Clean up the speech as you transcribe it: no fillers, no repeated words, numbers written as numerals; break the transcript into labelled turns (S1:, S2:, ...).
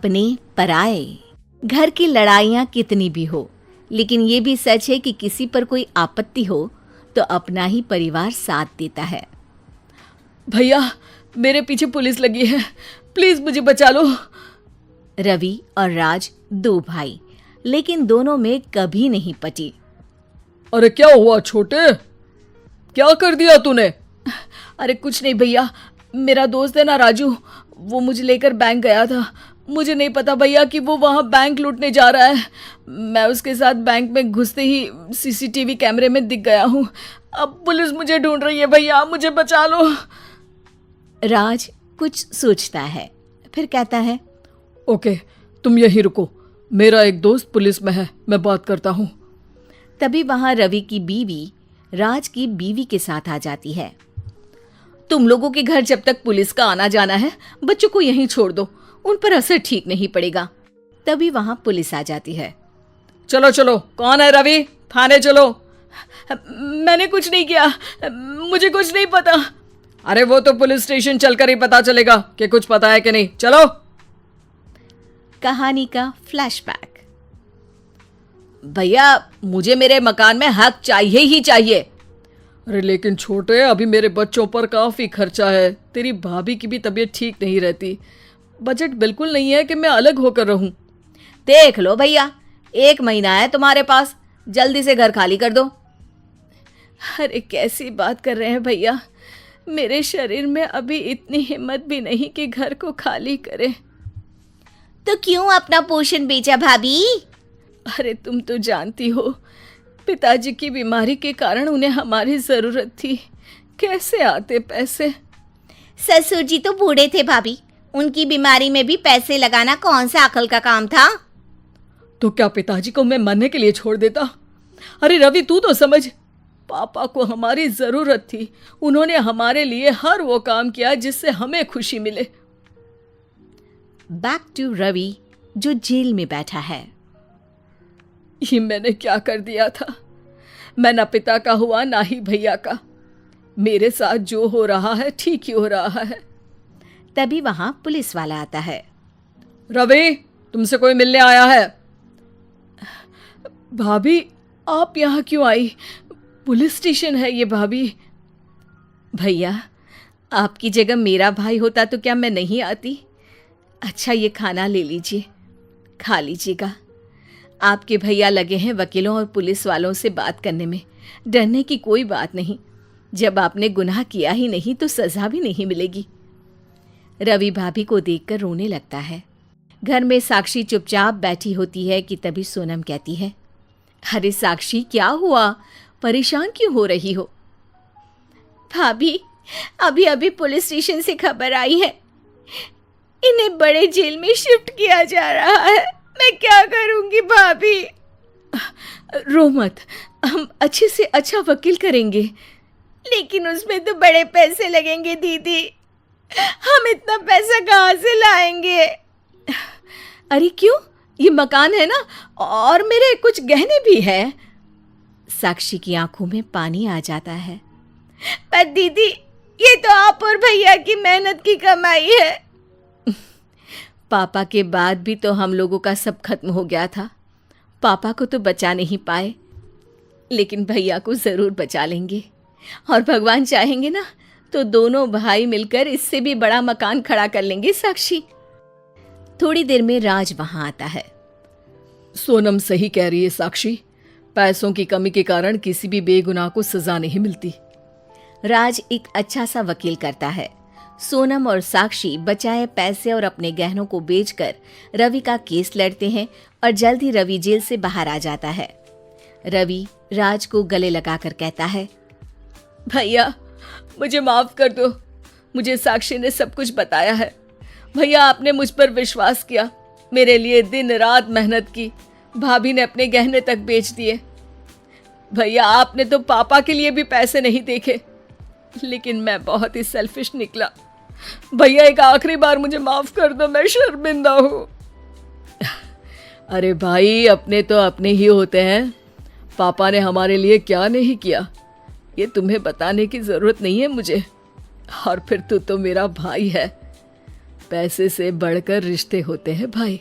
S1: अपने पराए। घर की लड़ाइयाँ कितनी भी हो, लेकिन ये भी सच है कि किसी पर कोई आपत्ति हो तो अपना ही परिवार साथ देता है।
S2: भैया, मेरे पीछे पुलिस लगी है, प्लीज मुझे बचा लो।
S1: रवि और राज दो भाई, लेकिन दोनों में कभी नहीं पटी।
S2: अरे क्या हुआ छोटे, क्या कर दिया तूने?
S1: अरे कुछ नहीं भैया, मेरा दोस्त है ना राजू, वो मुझे लेकर बैंक गया था। मुझे नहीं पता भैया कि वो वहाँ बैंक लूटने जा रहा है। मैं उसके साथ बैंक में घुसते ही सीसीटीवी कैमरे में दिख गया हूँ। अब पुलिस मुझे ढूंढ रही है भैया, मुझे बचा लो। राज कुछ सोचता है, फिर कहता है,
S2: ओके, तुम यहीं रुको, मेरा एक दोस्त पुलिस में है, मैं बात करता हूँ।
S1: तभी वहाँ रवि की बीवी राज की बीवी के साथ आ जाती है। तुम लोगों के घर जब तक पुलिस का आना जाना है, बच्चों को यहीं छोड़ दो, उन पर असर ठीक नहीं पड़ेगा। तभी वहां पुलिस आ जाती है।
S2: चलो चलो, कौन है रवि, थाने चलो।
S1: मैंने कुछ नहीं किया, मुझे कुछ नहीं पता।
S2: अरे वो तो पुलिस स्टेशन चलकर ही पता चलेगा कि कुछ पता है कि नहीं, चलो।
S1: कहानी का फ्लैशबैक। भैया, मुझे मेरे मकान में हक चाहिए ही चाहिए।
S2: अरे लेकिन छोटे, अभी मेरे बच्चों पर काफी खर्चा है, तेरी भाभी की भी तबीयत ठीक नहीं रहती, बजट बिल्कुल नहीं है कि मैं अलग होकर रहूं।
S1: देख लो भैया, 1 महीना है तुम्हारे पास, जल्दी से घर खाली कर दो। अरे कैसी बात कर रहे हैं भैया, मेरे शरीर में अभी इतनी हिम्मत भी नहीं कि घर को खाली करे। तो क्यों अपना पोषण बेचा भाभी? अरे तुम तो जानती हो, पिताजी की बीमारी के कारण उन्हें हमारी जरूरत थी, कैसे आते पैसे। ससुर जी तो बूढ़े थे भाभी, उनकी बीमारी में भी पैसे लगाना कौन सा अकल का काम था।
S2: तो क्या पिताजी को मैं मरने के लिए छोड़ देता? अरे रवि, तू तो समझ, पापा को हमारी जरूरत थी, उन्होंने हमारे लिए हर वो काम किया जिससे हमें खुशी मिले।
S1: बैक टू रवि, जो जेल में बैठा है।
S2: ये मैंने क्या कर दिया था? मैं ना पिता का हुआ ना ही भैया का, मेरे साथ जो हो रहा है ठीक ही हो रहा है।
S1: तभी वहां पुलिस वाला आता है।
S2: रवि, तुमसे कोई मिलने आया है। भाभी, आप यहाँ क्यों आई? पुलिस स्टेशन है ये भाभी।
S1: भैया, आपकी जगह मेरा भाई होता तो क्या मैं नहीं आती? अच्छा, ये खाना ले लीजिए, खा लीजिएगा। आपके भैया लगे हैं वकीलों और पुलिस वालों से बात करने में, डरने की कोई बात नहीं। जब आपने गुनाह किया ही नहीं तो सजा भी नहीं मिलेगी। रवि भाभी को देखकर रोने लगता है। घर में साक्षी चुपचाप बैठी होती है कि तभी सोनम कहती है, अरे साक्षी, क्या हुआ, परेशान क्यों हो रही हो? भाभी, अभी अभी पुलिस स्टेशन से खबर आई है, इन्हें बड़े जेल में शिफ्ट किया जा रहा है। मैं क्या करूंगी भाभी? रो मत, हम अच्छे से अच्छा वकील करेंगे। लेकिन उसमें तो बड़े पैसे लगेंगे दीदी, हम इतना पैसा कहाँ से लाएंगे? अरे क्यों, ये मकान है ना, और मेरे कुछ गहने भी है। साक्षी की आंखों में पानी आ जाता है। पर दीदी, ये तो आप और भैया की मेहनत की कमाई है। पापा के बाद भी तो हम लोगों का सब खत्म हो गया था। पापा को तो बचा नहीं पाए, लेकिन भैया को जरूर बचा लेंगे, और भगवान चाहेंगे ना तो दोनों भाई मिलकर इससे भी बड़ा मकान खड़ा कर लेंगे। साक्षी। थोड़ी देर में राज वहां आता है।
S2: सोनम सही कह रही है साक्षी, पैसों की कमी के कारण किसी भी बेगुनाह को सजा नहीं मिलती।
S1: राज एक अच्छा सा वकील करता है। सोनम और साक्षी बचाए पैसे और अपने गहनों को बेचकर रवि का केस लड़ते हैं और जल्द ही रवि जेल से बाहर आ जाता है। रवि राज को गले लगाकर कहता है, भैया मुझे माफ कर दो, मुझे साक्षी ने सब कुछ बताया है। भैया, आपने मुझ पर विश्वास किया, मेरे लिए दिन रात मेहनत की, भाभी ने अपने गहने तक बेच दिए। भैया, आपने तो पापा के लिए भी पैसे नहीं देखे, लेकिन मैं बहुत ही सेल्फिश निकला। भैया, एक आखिरी बार मुझे माफ कर दो, मैं शर्मिंदा हूँ।
S2: अरे भाई, अपने तो अपने ही होते हैं, पापा ने हमारे लिए क्या नहीं किया ये तुम्हें बताने की जरूरत नहीं है मुझे, और फिर तू तो मेरा भाई है। पैसे से बढ़कर रिश्ते होते हैं भाई।